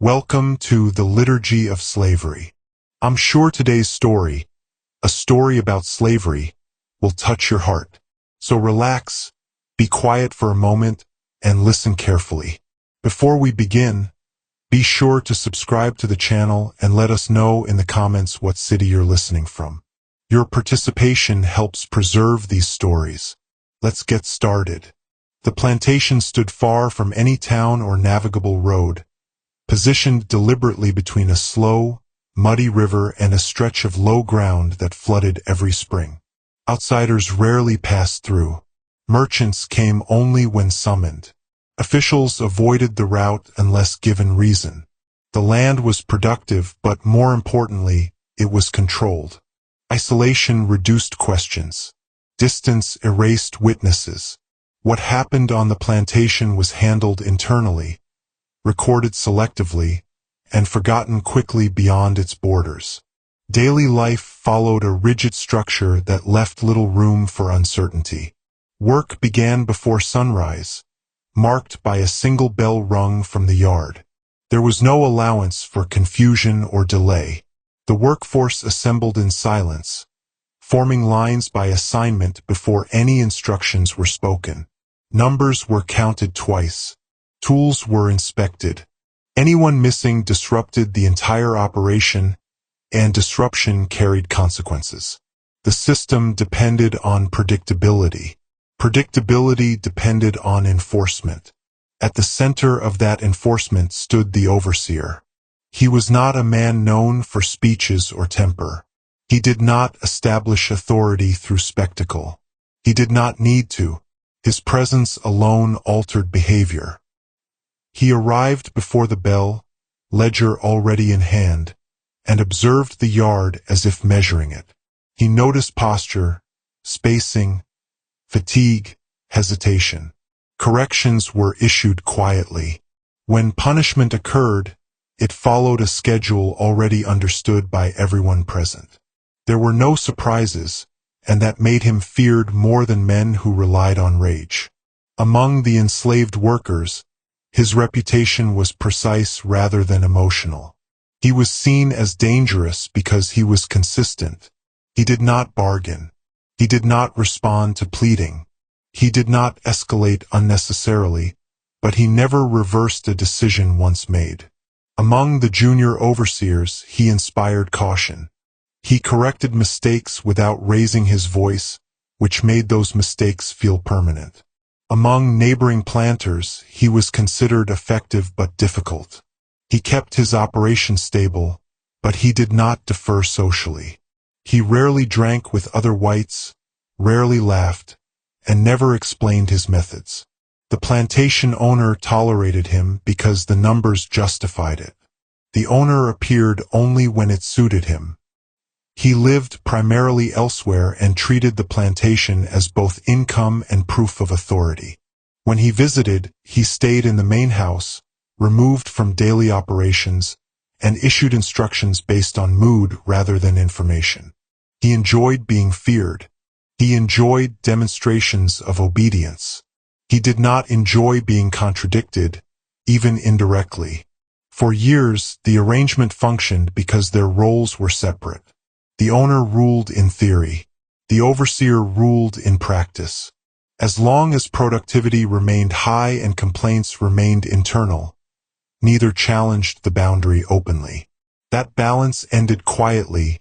Welcome to the Liturgy of Slavery. I'm sure today's story, a story about slavery, will touch your heart. So relax, be quiet for a moment, and listen carefully. Before we begin, be sure to subscribe to the channel and let us know in the comments what city you're listening from. Your participation helps preserve these stories. Let's get started. The plantation stood far from any town or navigable road, positioned deliberately between a slow, muddy river and a stretch of low ground that flooded every spring. Outsiders rarely passed through. Merchants came only when summoned. Officials avoided the route unless given reason. The land was productive, but more importantly, it was controlled. Isolation reduced questions. Distance erased witnesses. What happened on the plantation was handled internally, recorded selectively, and forgotten quickly beyond its borders. Daily life followed a rigid structure that left little room for uncertainty. Work began before sunrise, marked by a single bell rung from the yard. There was no allowance for confusion or delay. The workforce assembled in silence, forming lines by assignment before any instructions were spoken. Numbers were counted twice. Tools were inspected. Anyone missing disrupted the entire operation, and disruption carried consequences. The system depended on predictability. Predictability depended on enforcement. At the center of that enforcement stood the overseer. He was not a man known for speeches or temper. He did not establish authority through spectacle. He did not need to. His presence alone altered behavior. He arrived before the bell, ledger already in hand, and observed the yard as if measuring it. He noticed posture, spacing, fatigue, hesitation. Corrections were issued quietly. When punishment occurred, it followed a schedule already understood by everyone present. There were no surprises, and that made him feared more than men who relied on rage. Among the enslaved workers, his reputation was precise rather than emotional. He was seen as dangerous because he was consistent. He did not bargain. He did not respond to pleading. He did not escalate unnecessarily, but he never reversed a decision once made. Among the junior overseers, he inspired caution. He corrected mistakes without raising his voice, which made those mistakes feel permanent. Among neighboring planters, he was considered effective but difficult. He kept his operation stable, but he did not defer socially. He rarely drank with other whites, rarely laughed, and never explained his methods. The plantation owner tolerated him because the numbers justified it. The owner appeared only when it suited him. He lived primarily elsewhere and treated the plantation as both income and proof of authority. When he visited, he stayed in the main house, removed from daily operations, and issued instructions based on mood rather than information. He enjoyed being feared. He enjoyed demonstrations of obedience. He did not enjoy being contradicted, even indirectly. For years, the arrangement functioned because their roles were separate. The owner ruled in theory. The overseer ruled in practice. As long as productivity remained high and complaints remained internal, neither challenged the boundary openly. That balance ended quietly,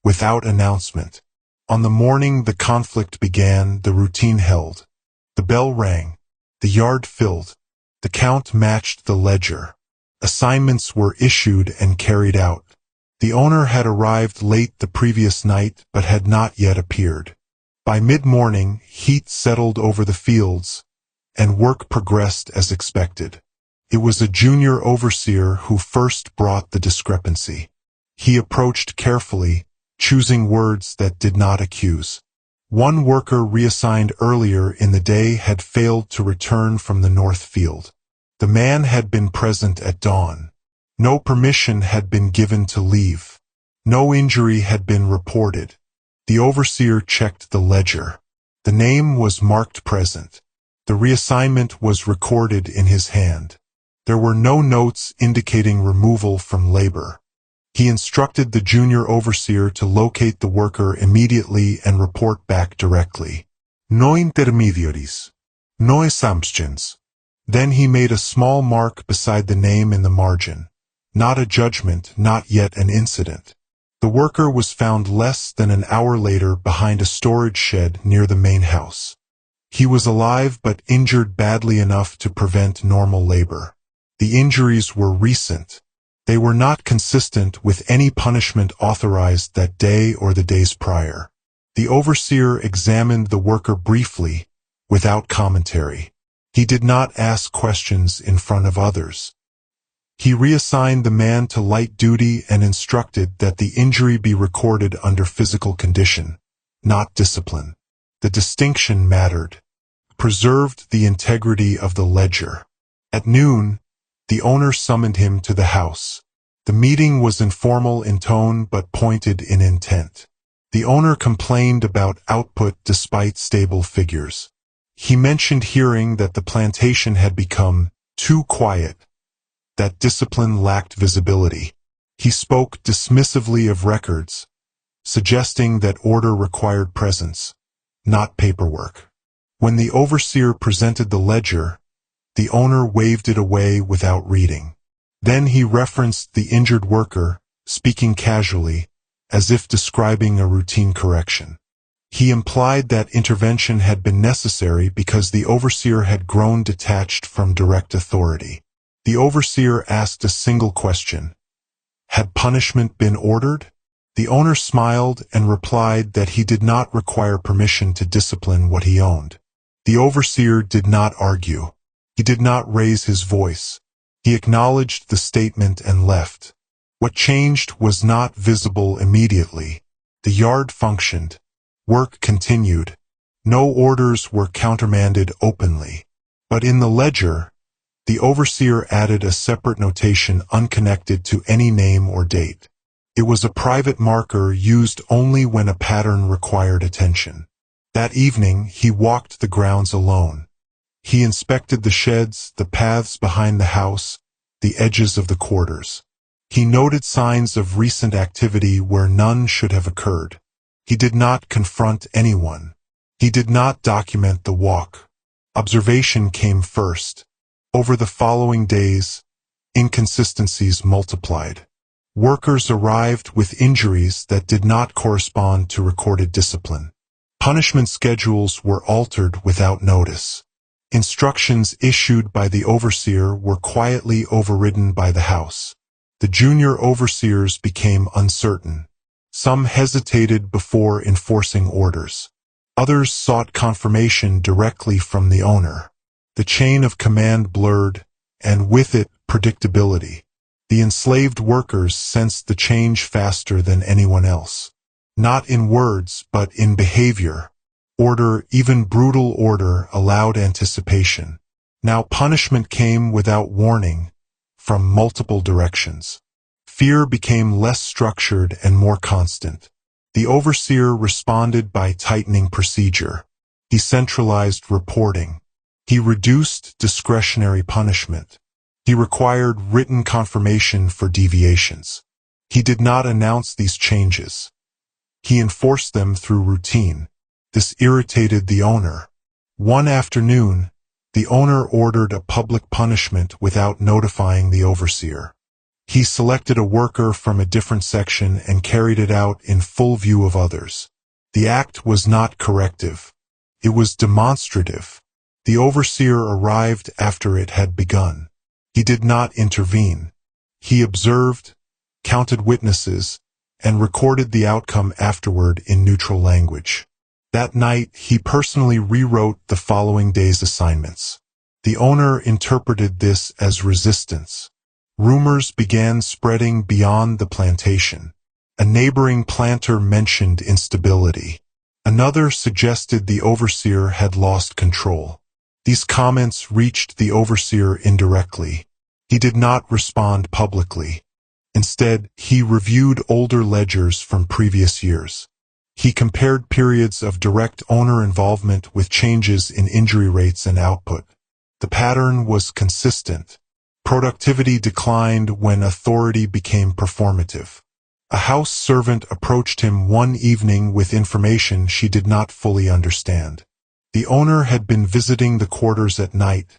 without announcement. On the morning the conflict began, the routine held. The bell rang. The yard filled. The count matched the ledger. Assignments were issued and carried out. The owner had arrived late the previous night but had not yet appeared. By mid-morning, heat settled over the fields, and work progressed as expected. It was a junior overseer who first brought the discrepancy. He approached carefully, choosing words that did not accuse. One worker reassigned earlier in the day had failed to return from the north field. The man had been present at dawn. No permission had been given to leave. No injury had been reported. The overseer checked the ledger. The name was marked present. The reassignment was recorded in his hand. There were no notes indicating removal from labor. He instructed the junior overseer to locate the worker immediately and report back directly. No intermediaries. No assumptions. Then he made a small mark beside the name in the margin. Not a judgment, not yet an incident. The worker was found less than an hour later behind a storage shed near the main house. He was alive but injured badly enough to prevent normal labor. The injuries were recent. They were not consistent with any punishment authorized that day or the days prior. The overseer examined the worker briefly, without commentary. He did not ask questions in front of others. He reassigned the man to light duty and instructed that the injury be recorded under physical condition, not discipline. The distinction mattered. Preserved the integrity of the ledger. At noon, the owner summoned him to the house. The meeting was informal in tone but pointed in intent. The owner complained about output despite stable figures. He mentioned hearing that the plantation had become too quiet, that discipline lacked visibility. He spoke dismissively of records, suggesting that order required presence, not paperwork. When the overseer presented the ledger, the owner waved it away without reading. Then he referenced the injured worker, speaking casually, as if describing a routine correction. He implied that intervention had been necessary because the overseer had grown detached from direct authority. The overseer asked a single question. Had punishment been ordered? The owner smiled and replied that he did not require permission to discipline what he owned. The overseer did not argue. He did not raise his voice. He acknowledged the statement and left. What changed was not visible immediately. The yard functioned. Work continued. No orders were countermanded openly. But in the ledger, the overseer added a separate notation unconnected to any name or date. It was a private marker used only when a pattern required attention. That evening, he walked the grounds alone. He inspected the sheds, the paths behind the house, the edges of the quarters. He noted signs of recent activity where none should have occurred. He did not confront anyone. He did not document the walk. Observation came first. Over the following days, inconsistencies multiplied. Workers arrived with injuries that did not correspond to recorded discipline. Punishment schedules were altered without notice. Instructions issued by the overseer were quietly overridden by the house. The junior overseers became uncertain. Some hesitated before enforcing orders. Others sought confirmation directly from the owner. The chain of command blurred, and with it, predictability. The enslaved workers sensed the change faster than anyone else. Not in words, but in behavior. Order, even brutal order, allowed anticipation. Now punishment came without warning, from multiple directions. Fear became less structured and more constant. The overseer responded by tightening procedure. He centralized reporting. He reduced discretionary punishment. He required written confirmation for deviations. He did not announce these changes. He enforced them through routine. This irritated the owner. One afternoon, the owner ordered a public punishment without notifying the overseer. He selected a worker from a different section and carried it out in full view of others. The act was not corrective. It was demonstrative. The overseer arrived after it had begun. He did not intervene. He observed, counted witnesses, and recorded the outcome afterward in neutral language. That night, he personally rewrote the following day's assignments. The owner interpreted this as resistance. Rumors began spreading beyond the plantation. A neighboring planter mentioned instability. Another suggested the overseer had lost control. These comments reached the overseer indirectly. He did not respond publicly. Instead, he reviewed older ledgers from previous years. He compared periods of direct owner involvement with changes in injury rates and output. The pattern was consistent. Productivity declined when authority became performative. A house servant approached him one evening with information she did not fully understand. The owner had been visiting the quarters at night,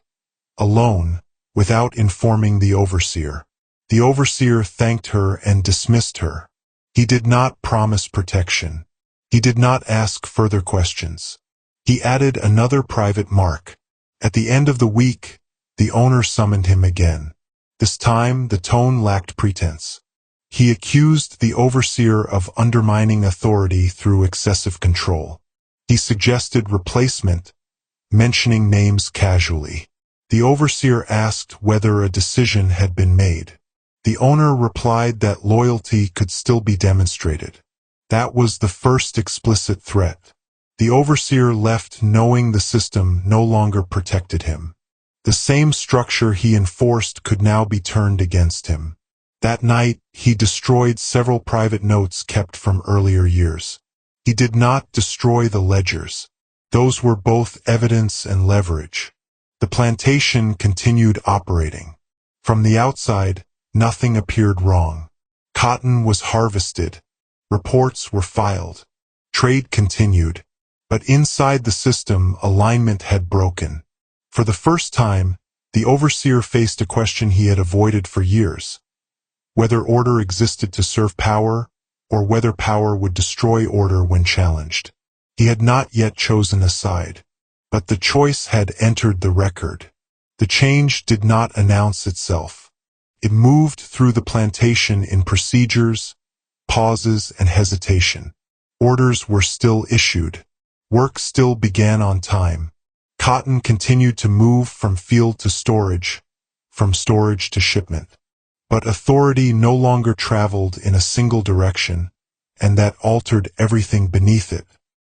alone, without informing the overseer. The overseer thanked her and dismissed her. He did not promise protection. He did not ask further questions. He added another private mark. At the end of the week, the owner summoned him again. This time, the tone lacked pretense. He accused the overseer of undermining authority through excessive control. He suggested replacement, mentioning names casually. The overseer asked whether a decision had been made. The owner replied that loyalty could still be demonstrated. That was the first explicit threat. The overseer left knowing the system no longer protected him. The same structure he enforced could now be turned against him. That night, he destroyed several private notes kept from earlier years. He did not destroy the ledgers. Those were both evidence and leverage. The plantation continued operating. From the outside, nothing appeared wrong. Cotton was harvested. Reports were filed. Trade continued. But inside the system, alignment had broken. For the first time, the overseer faced a question he had avoided for years: whether order existed to serve power, or whether power would destroy order when challenged. He had not yet chosen a side. But the choice had entered the record. The change did not announce itself. It moved through the plantation in procedures, pauses, and hesitation. Orders were still issued. Work still began on time. Cotton continued to move from field to storage, from storage to shipment. But authority no longer traveled in a single direction, and that altered everything beneath it.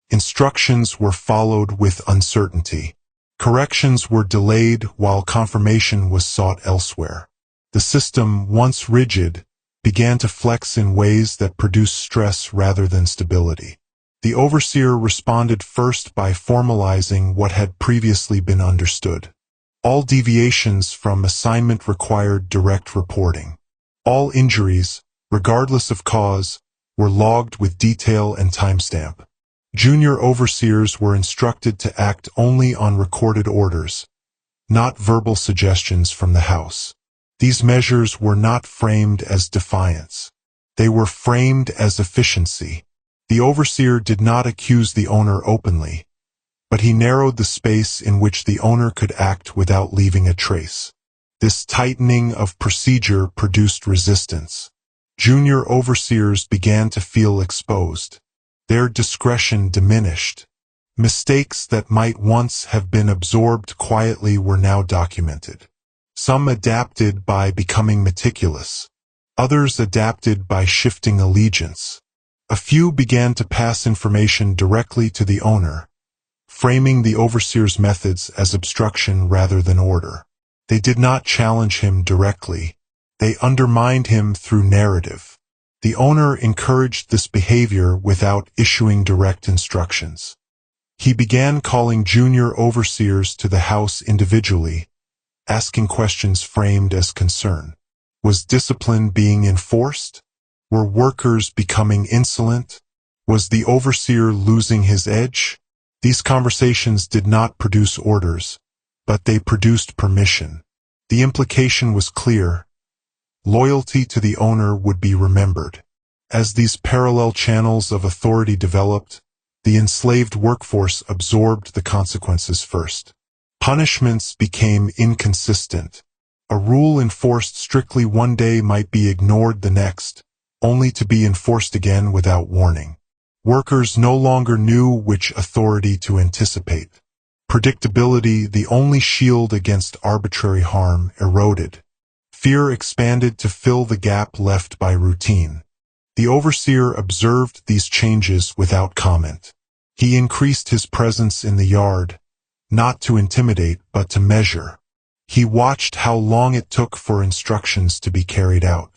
Instructions were followed with uncertainty. Corrections were delayed while confirmation was sought elsewhere. The system, once rigid, began to flex in ways that produced stress rather than stability. The overseer responded first by formalizing what had previously been understood. All deviations from assignment required direct reporting. All injuries, regardless of cause, were logged with detail and timestamp. Junior overseers were instructed to act only on recorded orders, not verbal suggestions from the house. These measures were not framed as defiance. They were framed as efficiency. The overseer did not accuse the owner openly, but he narrowed the space in which the owner could act without leaving a trace. This tightening of procedure produced resistance. Junior overseers began to feel exposed. Their discretion diminished. Mistakes that might once have been absorbed quietly were now documented. Some adapted by becoming meticulous. Others adapted by shifting allegiance. A few began to pass information directly to the owner, framing the overseer's methods as obstruction rather than order. They did not challenge him directly. They undermined him through narrative. The owner encouraged this behavior without issuing direct instructions. He began calling junior overseers to the house individually, asking questions framed as concern. Was discipline being enforced? Were workers becoming insolent? Was the overseer losing his edge? These conversations did not produce orders, but they produced permission. The implication was clear. Loyalty to the owner would be remembered. As these parallel channels of authority developed, the enslaved workforce absorbed the consequences first. Punishments became inconsistent. A rule enforced strictly one day might be ignored the next, only to be enforced again without warning. Workers no longer knew which authority to anticipate. Predictability, the only shield against arbitrary harm, eroded. Fear expanded to fill the gap left by routine. The overseer observed these changes without comment. He increased his presence in the yard, not to intimidate but to measure. He watched how long it took for instructions to be carried out.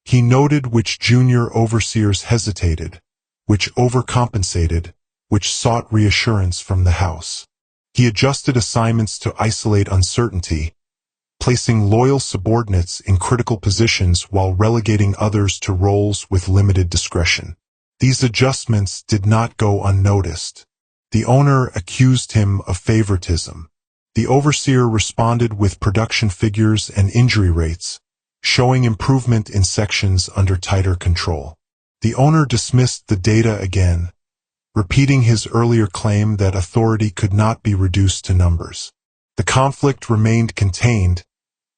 He noted which junior overseers hesitated, which overcompensated, which sought reassurance from the house. He adjusted assignments to isolate uncertainty, placing loyal subordinates in critical positions while relegating others to roles with limited discretion. These adjustments did not go unnoticed. The owner accused him of favoritism. The overseer responded with production figures and injury rates, showing improvement in sections under tighter control. The owner dismissed the data again, repeating his earlier claim that authority could not be reduced to numbers. The conflict remained contained,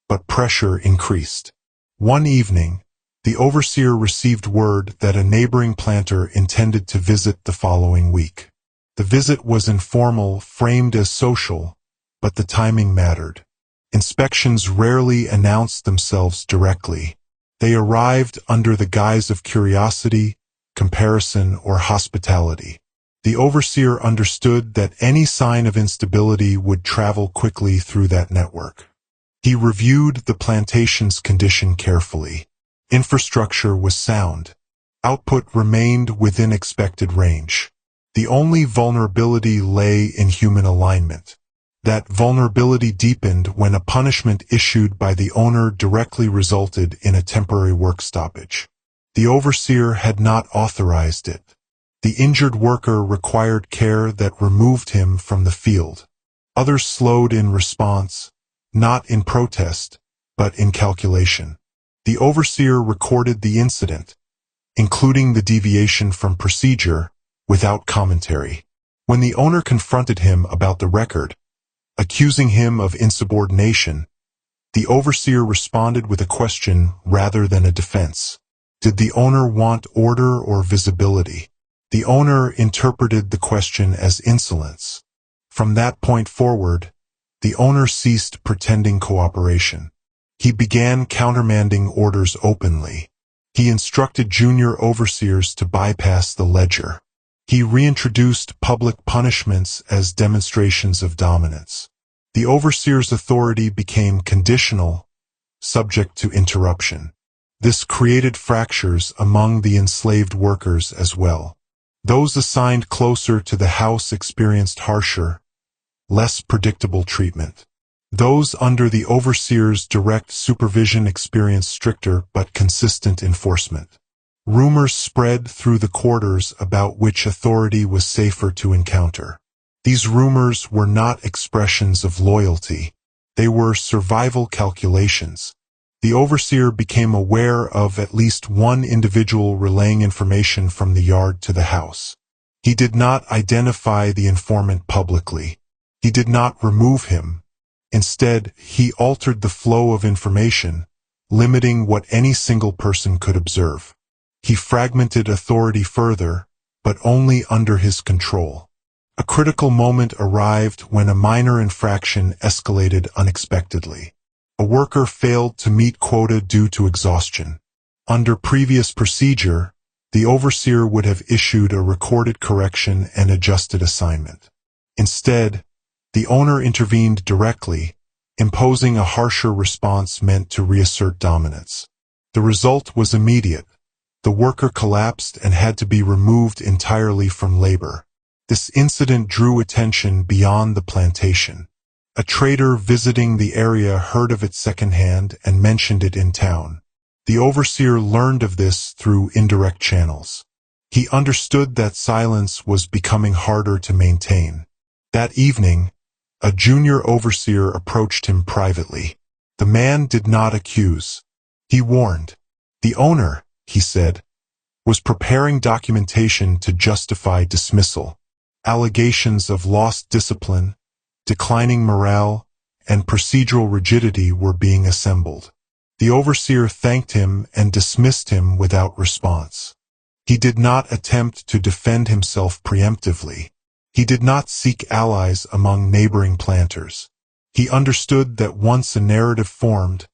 but pressure increased. One evening, the overseer received word that a neighboring planter intended to visit the following week. The visit was informal, framed as social, but the timing mattered. Inspections rarely announced themselves directly. They arrived under the guise of curiosity, comparison, or hospitality. The overseer understood that any sign of instability would travel quickly through that network. He reviewed the plantation's condition carefully. Infrastructure was sound. Output remained within expected range. The only vulnerability lay in human alignment. That vulnerability deepened when a punishment issued by the owner directly resulted in a temporary work stoppage. The overseer had not authorized it. The injured worker required care that removed him from the field. Others slowed in response, not in protest, but in calculation. The overseer recorded the incident, including the deviation from procedure, without commentary. When the owner confronted him about the record, accusing him of insubordination, the overseer responded with a question rather than a defense. Did the owner want order or visibility? The owner interpreted the question as insolence. From that point forward, the owner ceased pretending cooperation. He began countermanding orders openly. He instructed junior overseers to bypass the ledger. He reintroduced public punishments as demonstrations of dominance. The overseer's authority became conditional, subject to interruption. This created fractures among the enslaved workers as well. Those assigned closer to the house experienced harsher, less predictable treatment. Those under the overseer's direct supervision experienced stricter but consistent enforcement. Rumors spread through the quarters about which authority was safer to encounter. These rumors were not expressions of loyalty. They were survival calculations. The overseer became aware of at least one individual relaying information from the yard to the house. He did not identify the informant publicly. He did not remove him. Instead, he altered the flow of information, limiting what any single person could observe. He fragmented authority further, but only under his control. A critical moment arrived when a minor infraction escalated unexpectedly. A worker failed to meet quota due to exhaustion. Under previous procedure, the overseer would have issued a recorded correction and adjusted assignment. Instead, the owner intervened directly, imposing a harsher response meant to reassert dominance. The result was immediate. The worker collapsed and had to be removed entirely from labor. This incident drew attention beyond the plantation. A trader visiting the area heard of it secondhand and mentioned it in town. The overseer learned of this through indirect channels. He understood that silence was becoming harder to maintain. That evening, a junior overseer approached him privately. The man did not accuse. He warned. The owner, he said, was preparing documentation to justify dismissal. Allegations of lost discipline, declining morale, and procedural rigidity were being assembled. The overseer thanked him and dismissed him without response. He did not attempt to defend himself preemptively. He did not seek allies among neighboring planters. He understood that once a narrative formed,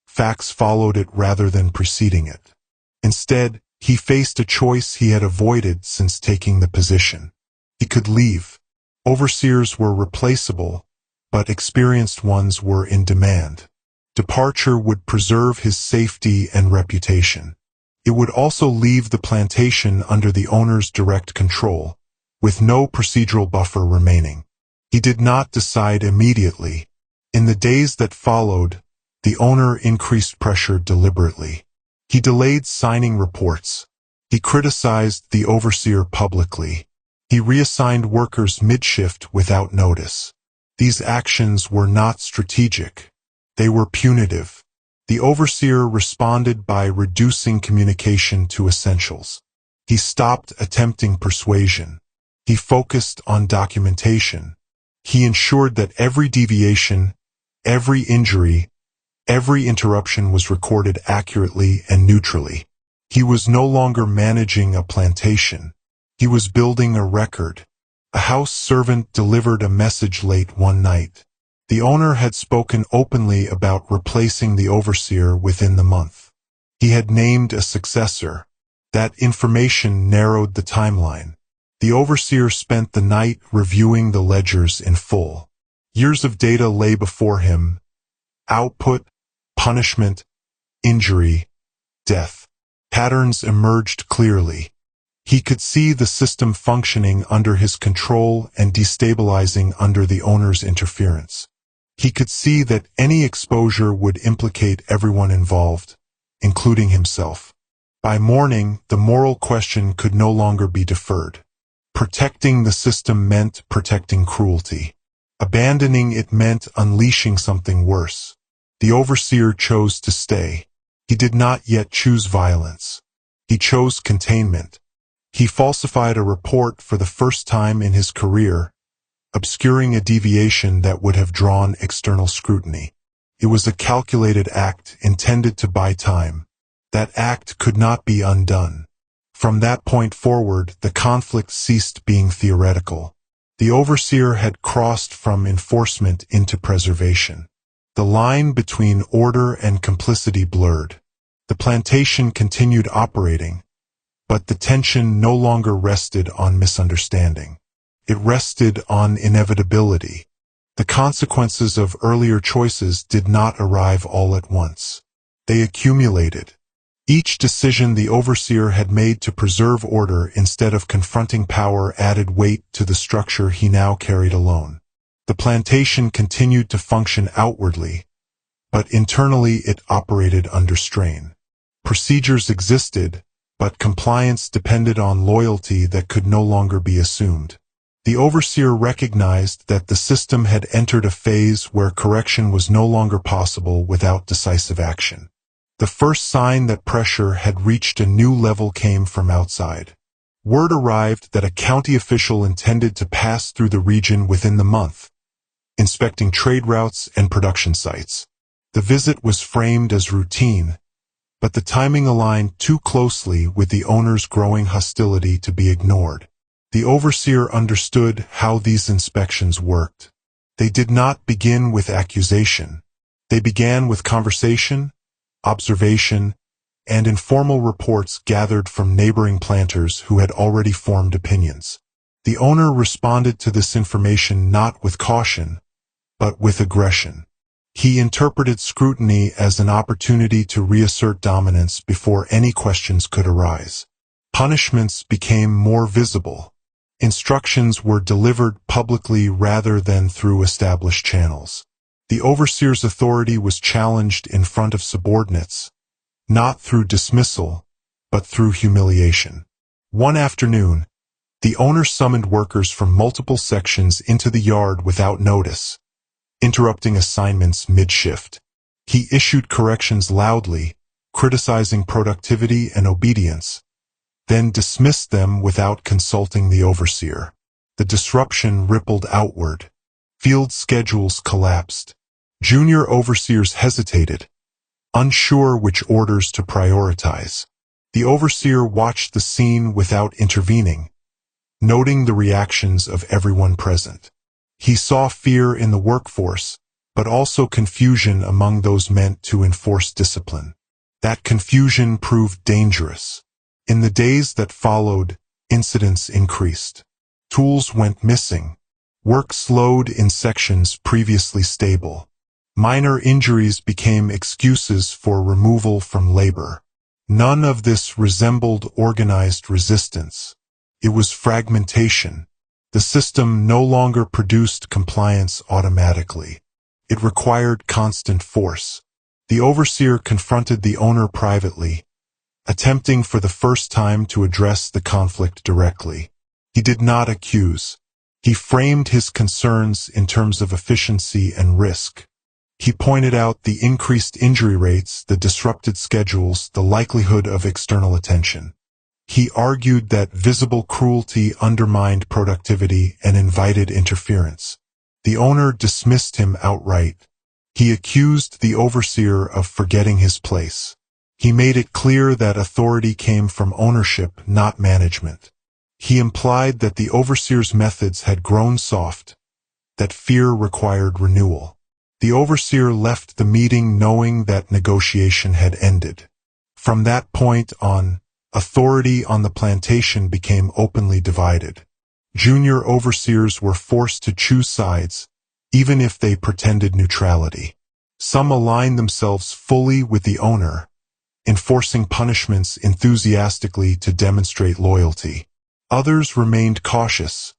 facts followed it rather than preceding it. Instead, he faced a choice he had avoided since taking the position. He could leave. Overseers were replaceable, but experienced ones were in demand. Departure would preserve his safety and reputation. It would also leave the plantation under the owner's direct control, with no procedural buffer remaining. He did not decide immediately. In the days that followed, the owner increased pressure deliberately. He delayed signing reports. He criticized the overseer publicly. He reassigned workers mid-shift without notice. These actions were not strategic. They were punitive. The overseer responded by reducing communication to essentials. He stopped attempting persuasion. He focused on documentation. He ensured that every deviation, every injury, every interruption was recorded accurately and neutrally. He was no longer managing a plantation. He was building a record. A house servant delivered a message late one night. The owner had spoken openly about replacing the overseer within the month. He had named a successor. That information narrowed the timeline. The overseer spent the night reviewing the ledgers in full. Years of data lay before him. Output, punishment, injury, death. Patterns emerged clearly. He could see the system functioning under his control and destabilizing under the owner's interference. He could see that any exposure would implicate everyone involved, including himself. By morning, the moral question could no longer be deferred. Protecting the system meant protecting cruelty. Abandoning it meant unleashing something worse. The overseer chose to stay. He did not yet choose violence. He chose containment. He falsified a report for the first time in his career, obscuring a deviation that would have drawn external scrutiny. It was a calculated act intended to buy time. That act could not be undone. From that point forward, the conflict ceased being theoretical. The overseer had crossed from enforcement into preservation. The line between order and complicity blurred. The plantation continued operating, but the tension no longer rested on misunderstanding. It rested on inevitability. The consequences of earlier choices did not arrive all at once. They accumulated. Each decision the overseer had made to preserve order instead of confronting power added weight to the structure he now carried alone. The plantation continued to function outwardly, but internally it operated under strain. Procedures existed, but compliance depended on loyalty that could no longer be assumed. The overseer recognized that the system had entered a phase where correction was no longer possible without decisive action. The first sign that pressure had reached a new level came from outside. Word arrived that a county official intended to pass through the region within the month, inspecting trade routes and production sites. The visit was framed as routine, but the timing aligned too closely with the owner's growing hostility to be ignored. The overseer understood how these inspections worked. They did not begin with accusation. They began with conversation, observation, and informal reports gathered from neighboring planters who had already formed opinions. The owner responded to this information not with caution, but with aggression. He interpreted scrutiny as an opportunity to reassert dominance before any questions could arise. Punishments became more visible. Instructions were delivered publicly rather than through established channels. The overseer's authority was challenged in front of subordinates, not through dismissal, but through humiliation. One afternoon, the owner summoned workers from multiple sections into the yard without notice, interrupting assignments mid-shift. He issued corrections loudly, criticizing productivity and obedience, then dismissed them without consulting the overseer. The disruption rippled outward. Field schedules collapsed. Junior overseers hesitated, unsure which orders to prioritize. The overseer watched the scene without intervening, noting the reactions of everyone present. He saw fear in the workforce, but also confusion among those meant to enforce discipline. That confusion proved dangerous. In the days that followed, incidents increased. Tools went missing. Work slowed in sections previously stable. Minor injuries became excuses for removal from labor. None of this resembled organized resistance. It was fragmentation. The system no longer produced compliance automatically. It required constant force. The overseer confronted the owner privately, attempting for the first time to address the conflict directly. He did not accuse. He framed his concerns in terms of efficiency and risk. He pointed out the increased injury rates, the disrupted schedules, the likelihood of external attention. He argued that visible cruelty undermined productivity and invited interference. The owner dismissed him outright. He accused the overseer of forgetting his place. He made it clear that authority came from ownership, not management. He implied that the overseer's methods had grown soft, that fear required renewal. The overseer left the meeting knowing that negotiation had ended. From that point on, authority on the plantation became openly divided. Junior overseers were forced to choose sides, even if they pretended neutrality. Some aligned themselves fully with the owner, enforcing punishments enthusiastically to demonstrate loyalty. Others remained cautious,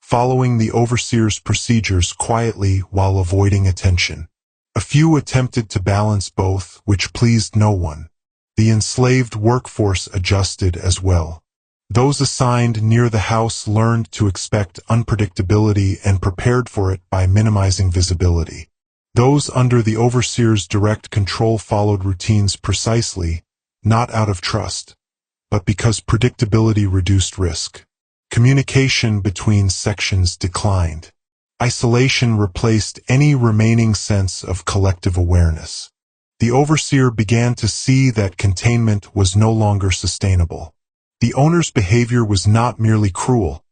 following the overseer's procedures quietly while avoiding attention. A few attempted to balance both, which pleased no one. The enslaved workforce adjusted as well. Those assigned near the house learned to expect unpredictability and prepared for it by minimizing visibility. Those under the overseer's direct control followed routines precisely, not out of trust, but because predictability reduced risk. Communication between sections declined. Isolation replaced any remaining sense of collective awareness. The overseer began to see that containment was no longer sustainable. The owner's behavior was not merely cruel,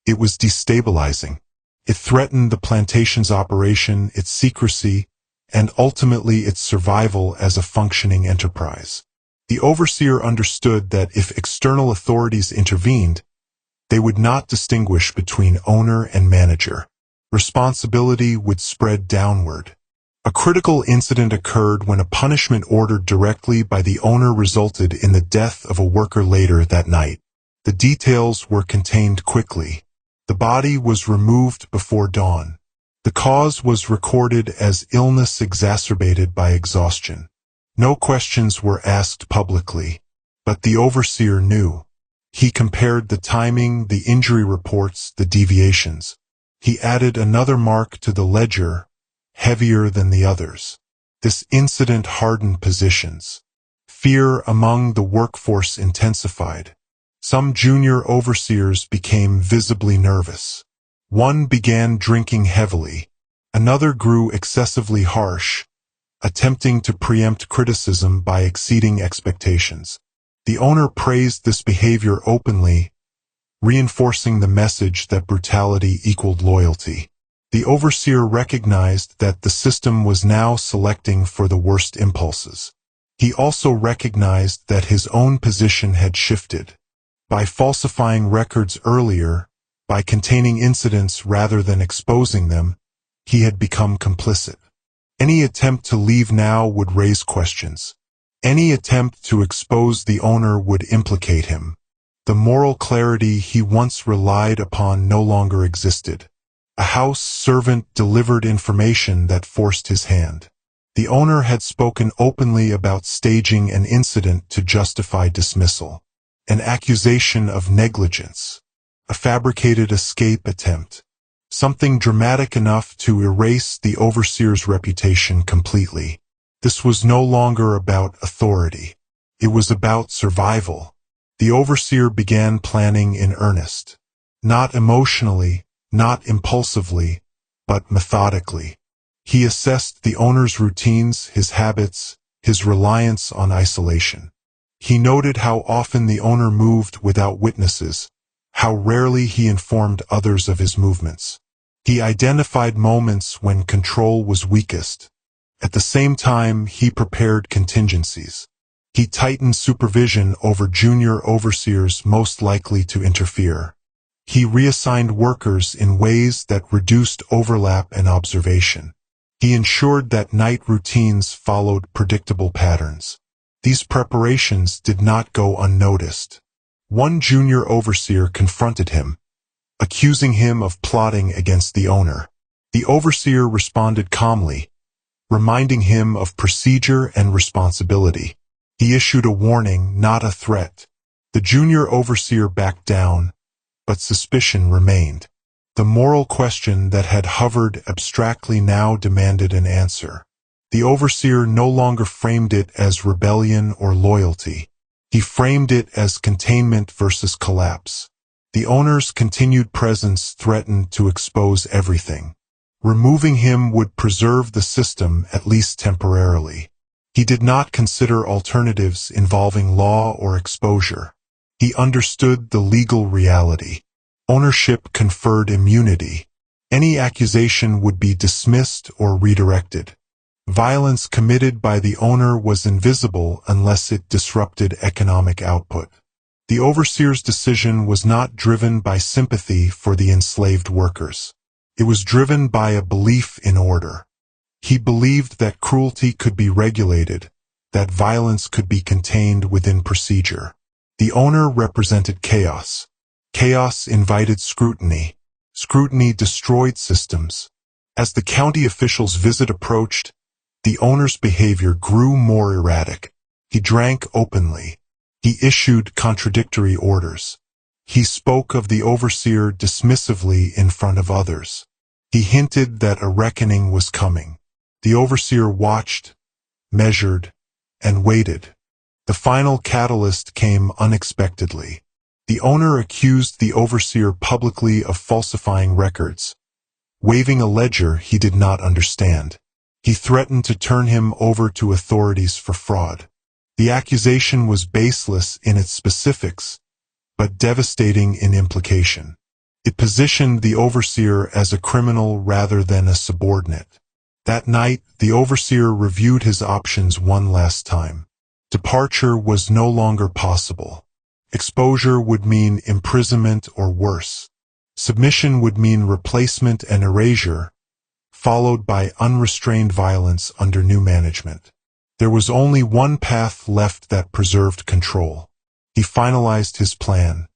it was destabilizing. It threatened the plantation's operation, its secrecy, and ultimately its survival as a functioning enterprise. The overseer understood that if external authorities intervened, they would not distinguish between owner and manager. Responsibility would spread downward. A critical incident occurred when a punishment ordered directly by the owner resulted in the death of a worker later that night. The details were contained quickly. The body was removed before dawn. The cause was recorded as illness exacerbated by exhaustion. No questions were asked publicly, but the overseer knew. He compared the timing, the injury reports, the deviations. He added another mark to the ledger, heavier than the others. This incident hardened positions. Fear among the workforce intensified. Some junior overseers became visibly nervous. One began drinking heavily. Another grew excessively harsh, attempting to preempt criticism by exceeding expectations. The owner praised this behavior openly, reinforcing the message that brutality equaled loyalty. The overseer recognized that the system was now selecting for the worst impulses. He also recognized that his own position had shifted. By falsifying records earlier, by containing incidents rather than exposing them, he had become complicit. Any attempt to leave now would raise questions. Any attempt to expose the owner would implicate him. The moral clarity he once relied upon no longer existed. A house servant delivered information that forced his hand. The owner had spoken openly about staging an incident to justify dismissal. An accusation of negligence. A fabricated escape attempt. Something dramatic enough to erase the overseer's reputation completely. This was no longer about authority. It was about survival. The overseer began planning in earnest. Not emotionally, not impulsively, but methodically. He assessed the owner's routines, his habits, his reliance on isolation. He noted how often the owner moved without witnesses, how rarely he informed others of his movements. He identified moments when control was weakest. At the same time, he prepared contingencies. He tightened supervision over junior overseers most likely to interfere. He reassigned workers in ways that reduced overlap and observation. He ensured that night routines followed predictable patterns. These preparations did not go unnoticed. One junior overseer confronted him, accusing him of plotting against the owner. The overseer responded calmly, reminding him of procedure and responsibility. He issued a warning, not a threat. The junior overseer backed down, but suspicion remained. The moral question that had hovered abstractly now demanded an answer. The overseer no longer framed it as rebellion or loyalty. He framed it as containment versus collapse. The owner's continued presence threatened to expose everything. Removing him would preserve the system, at least temporarily. He did not consider alternatives involving law or exposure. He understood the legal reality. Ownership conferred immunity. Any accusation would be dismissed or redirected. Violence committed by the owner was invisible unless it disrupted economic output. The overseer's decision was not driven by sympathy for the enslaved workers. It was driven by a belief in order. He believed that cruelty could be regulated, that violence could be contained within procedure. The owner represented chaos. Chaos invited scrutiny. Scrutiny destroyed systems. As the county official's visit approached, the owner's behavior grew more erratic. He drank openly. He issued contradictory orders. He spoke of the overseer dismissively in front of others. He hinted that a reckoning was coming. The overseer watched, measured, and waited. The final catalyst came unexpectedly. The owner accused the overseer publicly of falsifying records, waving a ledger he did not understand. He threatened to turn him over to authorities for fraud. The accusation was baseless in its specifics, but devastating in implication. It positioned the overseer as a criminal rather than a subordinate. That night, the overseer reviewed his options one last time. Departure was no longer possible. Exposure would mean imprisonment or worse. Submission would mean replacement and erasure, followed by unrestrained violence under new management. There was only one path left that preserved control. He finalized his plan.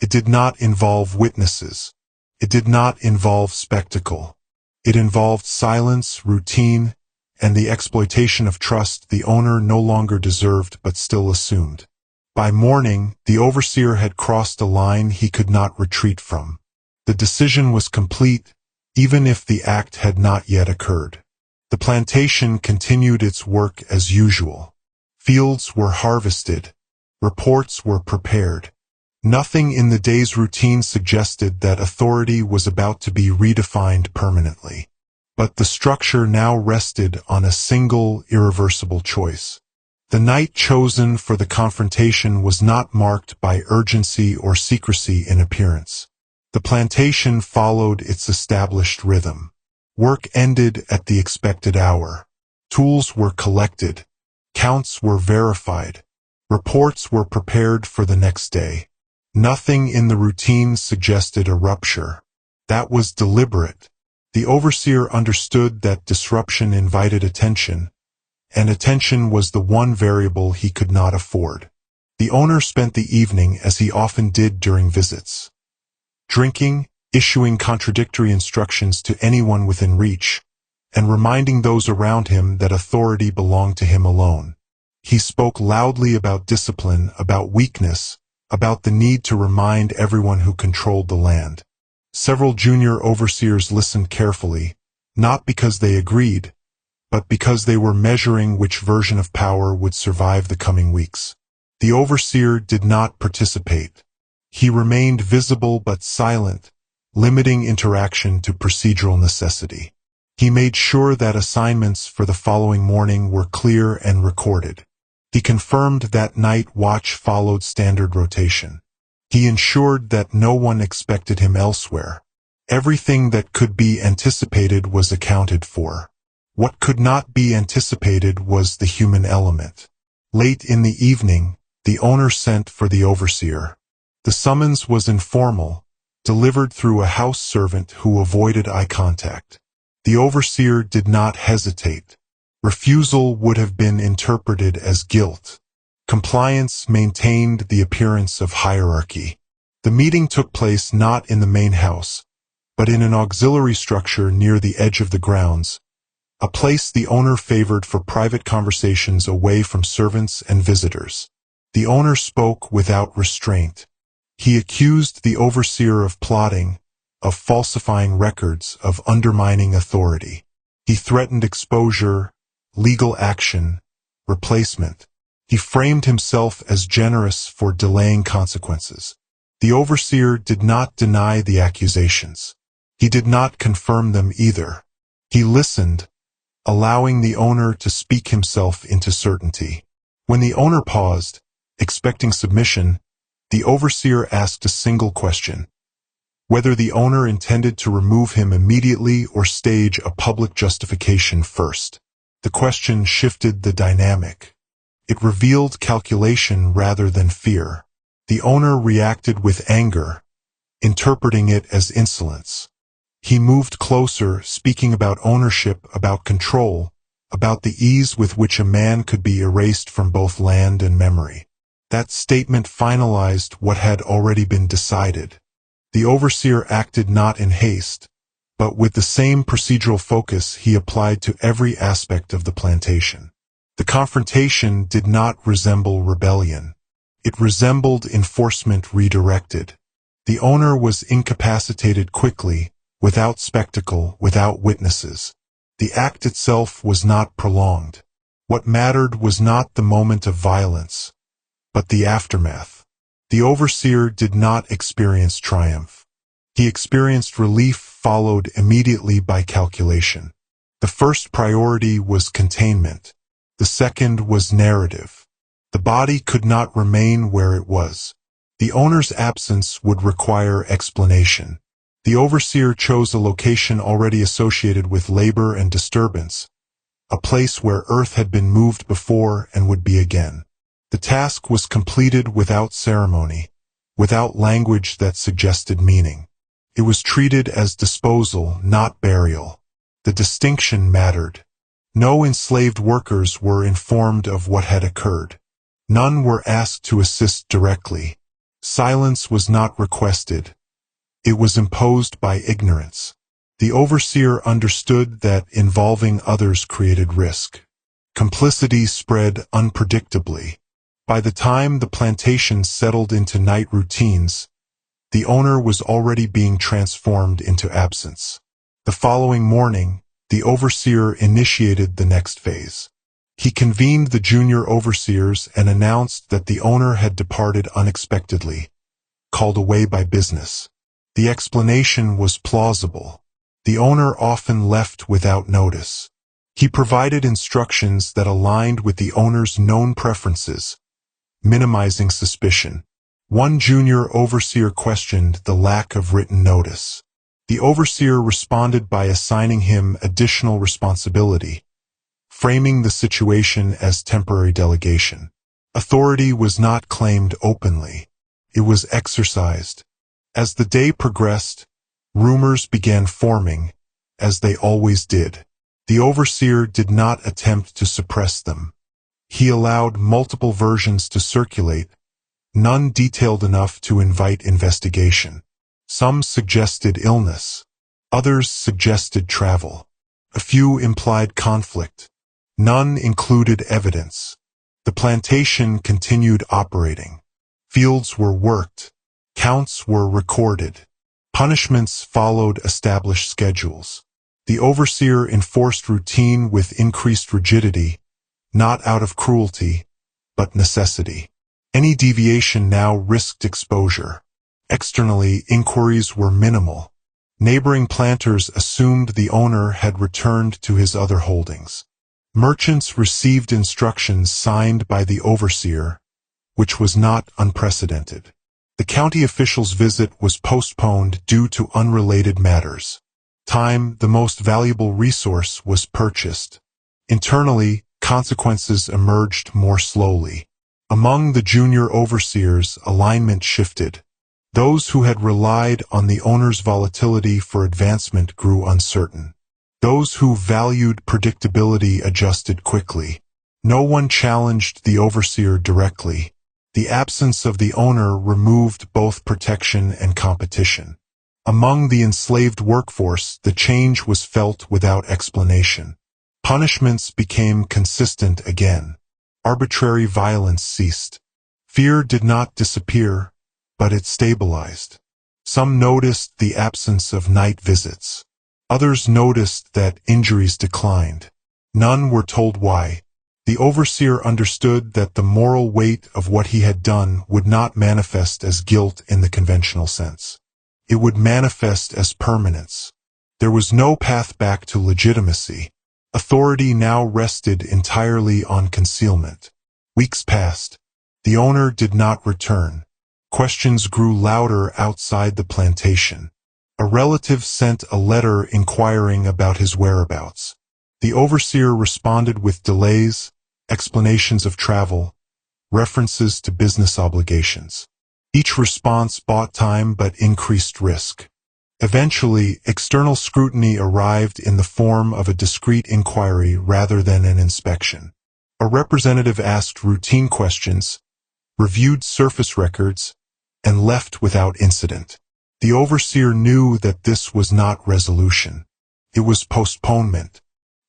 It did not involve witnesses. It did not involve spectacle. It involved silence, routine, and the exploitation of trust the owner no longer deserved but still assumed. By morning, the overseer had crossed a line he could not retreat from. The decision was complete, even if the act had not yet occurred. The plantation continued its work as usual. Fields were harvested. Reports were prepared. Nothing in the day's routine suggested that authority was about to be redefined permanently. But the structure now rested on a single, irreversible choice. The night chosen for the confrontation was not marked by urgency or secrecy in appearance. The plantation followed its established rhythm. Work ended at the expected hour. Tools were collected. Counts were verified. Reports were prepared for the next day. Nothing in the routine suggested a rupture. That was deliberate. The overseer understood that disruption invited attention, and attention was the one variable he could not afford. The owner spent the evening as he often did during visits. Drinking, issuing contradictory instructions to anyone within reach, and reminding those around him that authority belonged to him alone. He spoke loudly about discipline, about weakness, about the need to remind everyone who controlled the land. Several junior overseers listened carefully, not because they agreed, but because they were measuring which version of power would survive the coming weeks. The overseer did not participate. He remained visible but silent, limiting interaction to procedural necessity. He made sure that assignments for the following morning were clear and recorded. He confirmed that night watch followed standard rotation. He ensured that no one expected him elsewhere. Everything that could be anticipated was accounted for. What could not be anticipated was the human element. Late in the evening, the owner sent for the overseer. The summons was informal, delivered through a house servant who avoided eye contact. The overseer did not hesitate. Refusal would have been interpreted as guilt. Compliance maintained the appearance of hierarchy. The meeting took place not in the main house, but in an auxiliary structure near the edge of the grounds, a place the owner favored for private conversations away from servants and visitors. The owner spoke without restraint. He accused the overseer of plotting, of falsifying records, of undermining authority. He threatened exposure, legal action, replacement. He framed himself as generous for delaying consequences. The overseer did not deny the accusations. He did not confirm them either. He listened, allowing the owner to speak himself into certainty. When the owner paused, expecting submission, the overseer asked a single question: whether the owner intended to remove him immediately or stage a public justification first. The question shifted the dynamic. It revealed calculation rather than fear. The owner reacted with anger, interpreting it as insolence. He moved closer, speaking about ownership, about control, about the ease with which a man could be erased from both land and memory. That statement finalized what had already been decided. The overseer acted not in haste, but with the same procedural focus he applied to every aspect of the plantation. The confrontation did not resemble rebellion. It resembled enforcement redirected. The owner was incapacitated quickly, without spectacle, without witnesses. The act itself was not prolonged. What mattered was not the moment of violence, but the aftermath. The overseer did not experience triumph. He experienced relief followed immediately by calculation. The first priority was containment. The second was narrative. The body could not remain where it was. The owner's absence would require explanation. The overseer chose a location already associated with labor and disturbance, a place where earth had been moved before and would be again. The task was completed without ceremony, without language that suggested meaning. It was treated as disposal, not burial. The distinction mattered. No enslaved workers were informed of what had occurred. None were asked to assist directly. Silence was not requested. It was imposed by ignorance. The overseer understood that involving others created risk. Complicity spread unpredictably. By the time the plantation settled into night routines, the owner was already being transformed into absence. The following morning, the overseer initiated the next phase. He convened the junior overseers and announced that the owner had departed unexpectedly, called away by business. The explanation was plausible. The owner often left without notice. He provided instructions that aligned with the owner's known preferences, minimizing suspicion. One junior overseer questioned the lack of written notice. The overseer responded by assigning him additional responsibility, framing the situation as temporary delegation. Authority was not claimed openly. It was exercised. As the day progressed, rumors began forming, as they always did. The overseer did not attempt to suppress them. He allowed multiple versions to circulate, none detailed enough to invite investigation. Some suggested illness. Others suggested travel. A few implied conflict. None included evidence. The plantation continued operating. Fields were worked. Counts were recorded. Punishments followed established schedules. The overseer enforced routine with increased rigidity, not out of cruelty, but necessity. Any deviation now risked exposure. Externally, inquiries were minimal. Neighboring planters assumed the owner had returned to his other holdings. Merchants received instructions signed by the overseer, which was not unprecedented. The county official's visit was postponed due to unrelated matters. Time, the most valuable resource, was purchased. Internally, consequences emerged more slowly. Among the junior overseers, alignment shifted. Those who had relied on the owner's volatility for advancement grew uncertain. Those who valued predictability adjusted quickly. No one challenged the overseer directly. The absence of the owner removed both protection and competition. Among the enslaved workforce, the change was felt without explanation. Punishments became consistent again. Arbitrary violence ceased. Fear did not disappear, but it stabilized. Some noticed the absence of night visits. Others noticed that injuries declined. None were told why. The overseer understood that the moral weight of what he had done would not manifest as guilt in the conventional sense. It would manifest as permanence. There was no path back to legitimacy. Authority now rested entirely on concealment. Weeks passed. The owner did not return. Questions grew louder outside the plantation. A relative sent a letter inquiring about his whereabouts. The overseer responded with delays, explanations of travel, references to business obligations. Each response bought time but increased risk. Eventually, external scrutiny arrived in the form of a discreet inquiry rather than an inspection. A representative asked routine questions, reviewed surface records, and left without incident. The overseer knew that this was not resolution. It was postponement.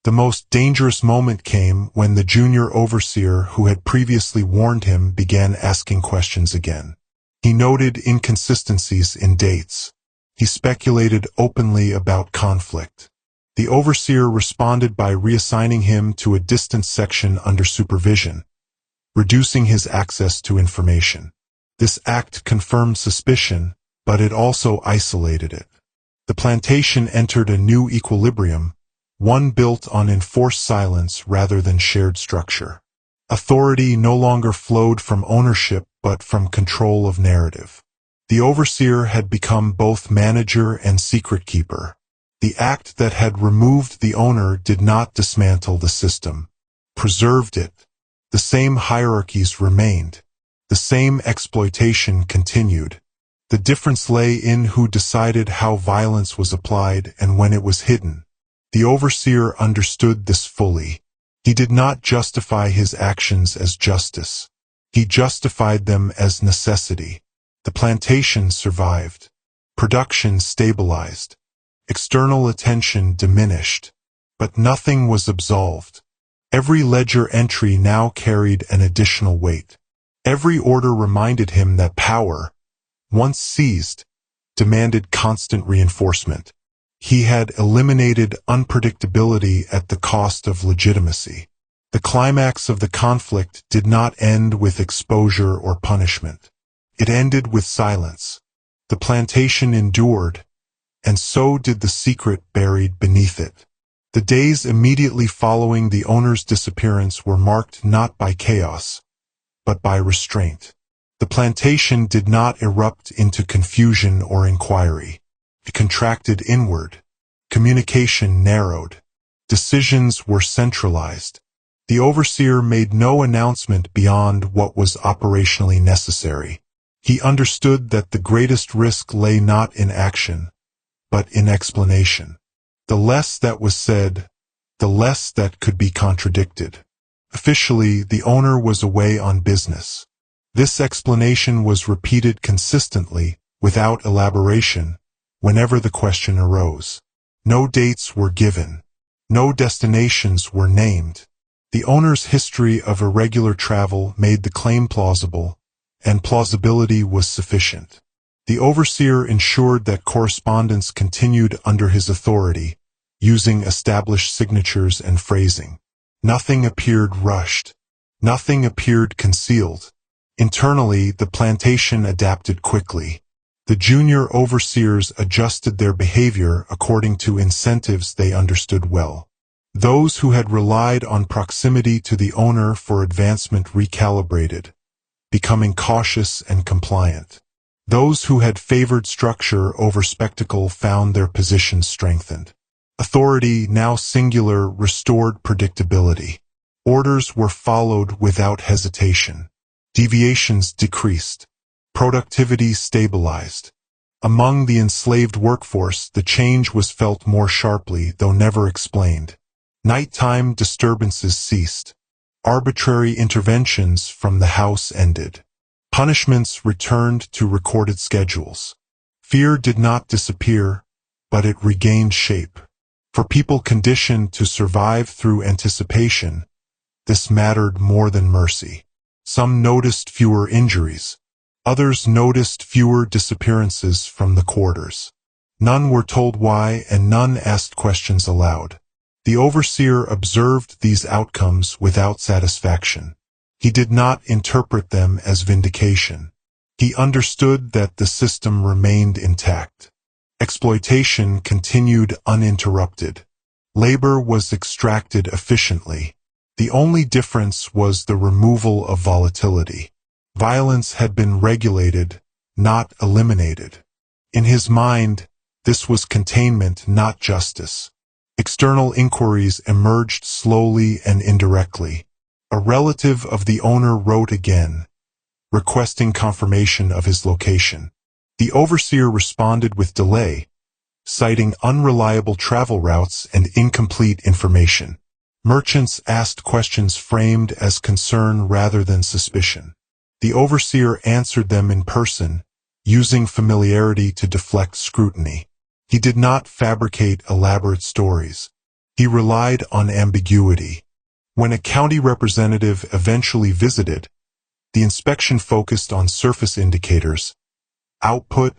The most dangerous moment came when the junior overseer who had previously warned him began asking questions again. He noted inconsistencies in dates. He speculated openly about conflict. The overseer responded by reassigning him to a distant section under supervision, reducing his access to information. This act confirmed suspicion, but it also isolated it. The plantation entered a new equilibrium, one built on enforced silence rather than shared structure. Authority no longer flowed from ownership but from control of narrative. The overseer had become both manager and secret keeper. The act that had removed the owner did not dismantle the system, preserved it. The same hierarchies remained. The same exploitation continued. The difference lay in who decided how violence was applied and when it was hidden. The overseer understood this fully. He did not justify his actions as justice. He justified them as necessity. The plantation survived. Production stabilized. External attention diminished. But nothing was absolved. Every ledger entry now carried an additional weight. Every order reminded him that power, once seized, demanded constant reinforcement. He had eliminated unpredictability at the cost of legitimacy. The climax of the conflict did not end with exposure or punishment. It ended with silence. The plantation endured, and so did the secret buried beneath it. The days immediately following the owner's disappearance were marked not by chaos, but by restraint. The plantation did not erupt into confusion or inquiry. It contracted inward. Communication narrowed. Decisions were centralized. The overseer made no announcement beyond what was operationally necessary. He understood that the greatest risk lay not in action, but in explanation. The less that was said, the less that could be contradicted. Officially, the owner was away on business. This explanation was repeated consistently, without elaboration, whenever the question arose. No dates were given. No destinations were named. The owner's history of irregular travel made the claim plausible, and plausibility was sufficient. The overseer ensured that correspondence continued under his authority, using established signatures and phrasing. Nothing appeared rushed. Nothing appeared concealed. Internally, the plantation adapted quickly. The junior overseers adjusted their behavior according to incentives they understood well. Those who had relied on proximity to the owner for advancement recalibrated, becoming cautious and compliant. Those who had favored structure over spectacle found their positions strengthened. Authority, now singular, restored predictability. Orders were followed without hesitation. Deviations decreased. Productivity stabilized. Among the enslaved workforce, the change was felt more sharply, though never explained. Nighttime disturbances ceased. Arbitrary interventions from the house ended. Punishments returned to recorded schedules. Fear did not disappear, but it regained shape. For people conditioned to survive through anticipation, this mattered more than mercy. Some noticed fewer injuries. Others noticed fewer disappearances from the quarters. None were told why, and none asked questions aloud. The overseer observed these outcomes without satisfaction. He did not interpret them as vindication. He understood that the system remained intact. Exploitation continued uninterrupted. Labor was extracted efficiently. The only difference was the removal of volatility. Violence had been regulated, not eliminated. In his mind, this was containment, not justice. External inquiries emerged slowly and indirectly. A relative of the owner wrote again, requesting confirmation of his location. The overseer responded with delay, citing unreliable travel routes and incomplete information. Merchants asked questions framed as concern rather than suspicion. The overseer answered them in person, using familiarity to deflect scrutiny. He did not fabricate elaborate stories. He relied on ambiguity. When a county representative eventually visited, the inspection focused on surface indicators: output,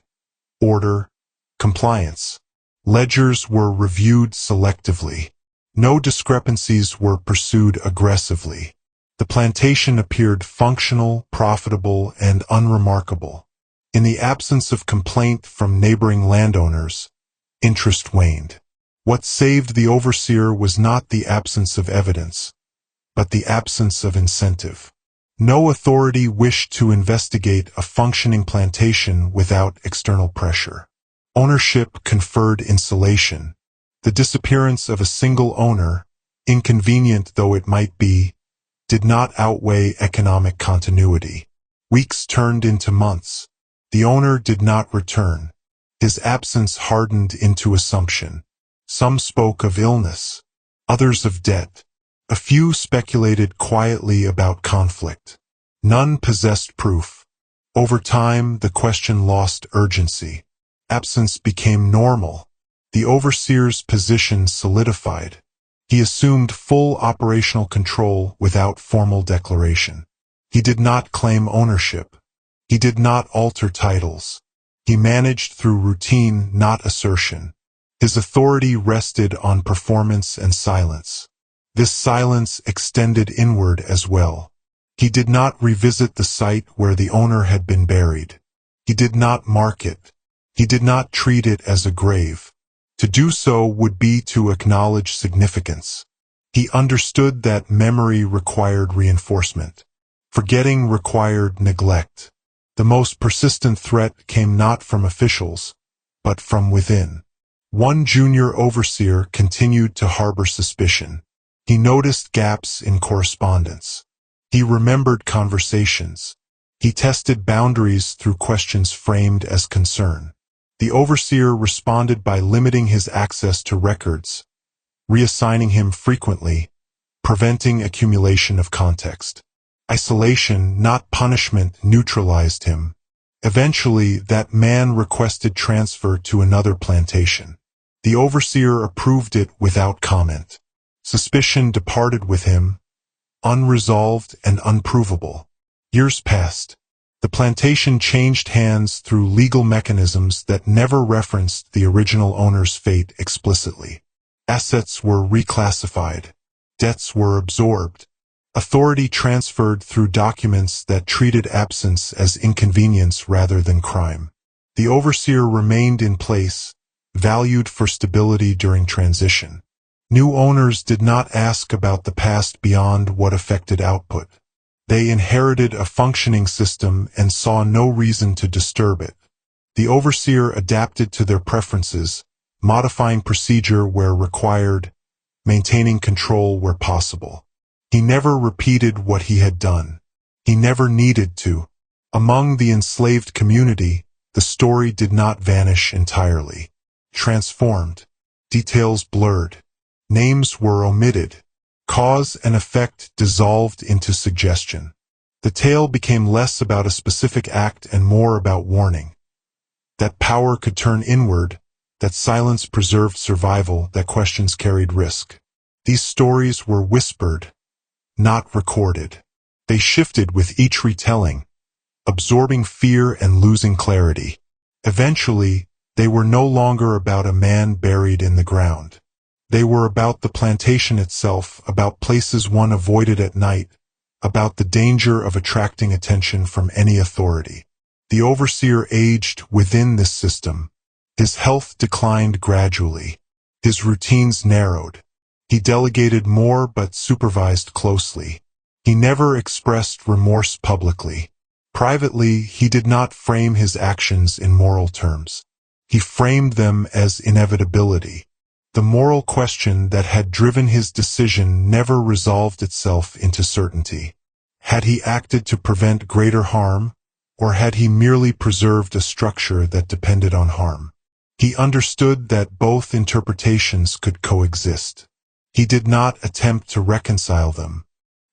order, compliance. Ledgers were reviewed selectively. No discrepancies were pursued aggressively. The plantation appeared functional, profitable, and unremarkable. In the absence of complaint from neighboring landowners, interest waned. What saved the overseer was not the absence of evidence, but the absence of incentive. No authority wished to investigate a functioning plantation without external pressure. Ownership conferred insulation. The disappearance of a single owner, inconvenient though it might be, did not outweigh economic continuity. Weeks turned into months. The owner did not return. His absence hardened into assumption. Some spoke of illness, others of debt. A few speculated quietly about conflict. None possessed proof. Over time, the question lost urgency. Absence became normal. The overseer's position solidified. He assumed full operational control without formal declaration. He did not claim ownership. He did not alter titles. He managed through routine, not assertion. His authority rested on performance and silence. This silence extended inward as well. He did not revisit the site where the owner had been buried. He did not mark it. He did not treat it as a grave. To do so would be to acknowledge significance. He understood that memory required reinforcement. Forgetting required neglect. The most persistent threat came not from officials, but from within. One junior overseer continued to harbor suspicion. He noticed gaps in correspondence. He remembered conversations. He tested boundaries through questions framed as concern. The overseer responded by limiting his access to records, reassigning him frequently, preventing accumulation of context. Isolation, not punishment, neutralized him. Eventually, that man requested transfer to another plantation. The overseer approved it without comment. Suspicion departed with him, unresolved and unprovable. Years passed. The plantation changed hands through legal mechanisms that never referenced the original owner's fate explicitly. Assets were reclassified. Debts were absorbed. Authority transferred through documents that treated absence as inconvenience rather than crime. The overseer remained in place, valued for stability during transition. New owners did not ask about the past beyond what affected output. They inherited a functioning system and saw no reason to disturb it. The overseer adapted to their preferences, modifying procedure where required, maintaining control where possible. He never repeated what he had done. He never needed to. Among the enslaved community, the story did not vanish entirely. Transformed. Details blurred. Names were omitted. Cause and effect dissolved into suggestion. The tale became less about a specific act and more about warning. That power could turn inward, that silence preserved survival, that questions carried risk. These stories were whispered, not recorded. They shifted with each retelling, absorbing fear and losing clarity. Eventually, they were no longer about a man buried in the ground. They were about the plantation itself, about places one avoided at night, about the danger of attracting attention from any authority. The overseer aged within this system. His health declined gradually. His routines narrowed. He delegated more but supervised closely. He never expressed remorse publicly. Privately, he did not frame his actions in moral terms. He framed them as inevitability. The moral question that had driven his decision never resolved itself into certainty. Had he acted to prevent greater harm, or had he merely preserved a structure that depended on harm? He understood that both interpretations could coexist. He did not attempt to reconcile them.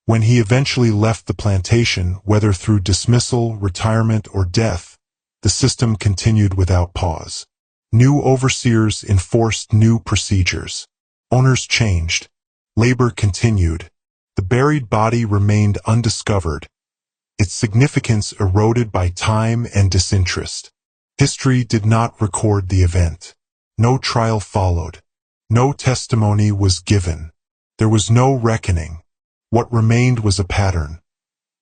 When he eventually left the plantation, whether through dismissal, retirement, or death, the system continued without pause. New overseers enforced new procedures. Owners changed. Labor continued. The buried body remained undiscovered, its significance eroded by time and disinterest. History did not record the event. No trial followed. No testimony was given. There was no reckoning. What remained was a pattern.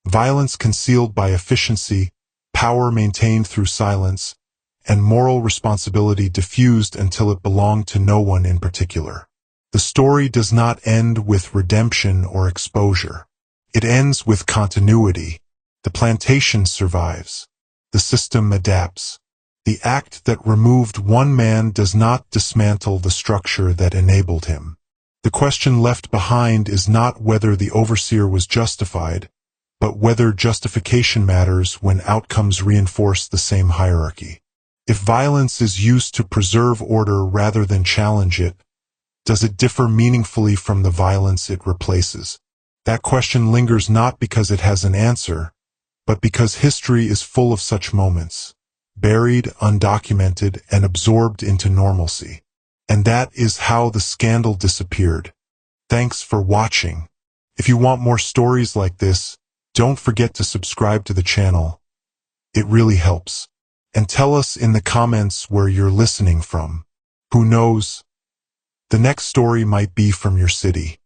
Violence concealed by efficiency, power maintained through silence, and moral responsibility diffused until it belonged to no one in particular. The story does not end with redemption or exposure. It ends with continuity. The plantation survives. The system adapts. The act that removed one man does not dismantle the structure that enabled him. The question left behind is not whether the overseer was justified, but whether justification matters when outcomes reinforce the same hierarchy. If violence is used to preserve order rather than challenge it, does it differ meaningfully from the violence it replaces? That question lingers not because it has an answer, but because history is full of such moments, buried, undocumented, and absorbed into normalcy. And that is how the scandal disappeared. Thanks for watching. If you want more stories like this, don't forget to subscribe to the channel. It really helps. And tell us in the comments where you're listening from. Who knows? The next story might be from your city.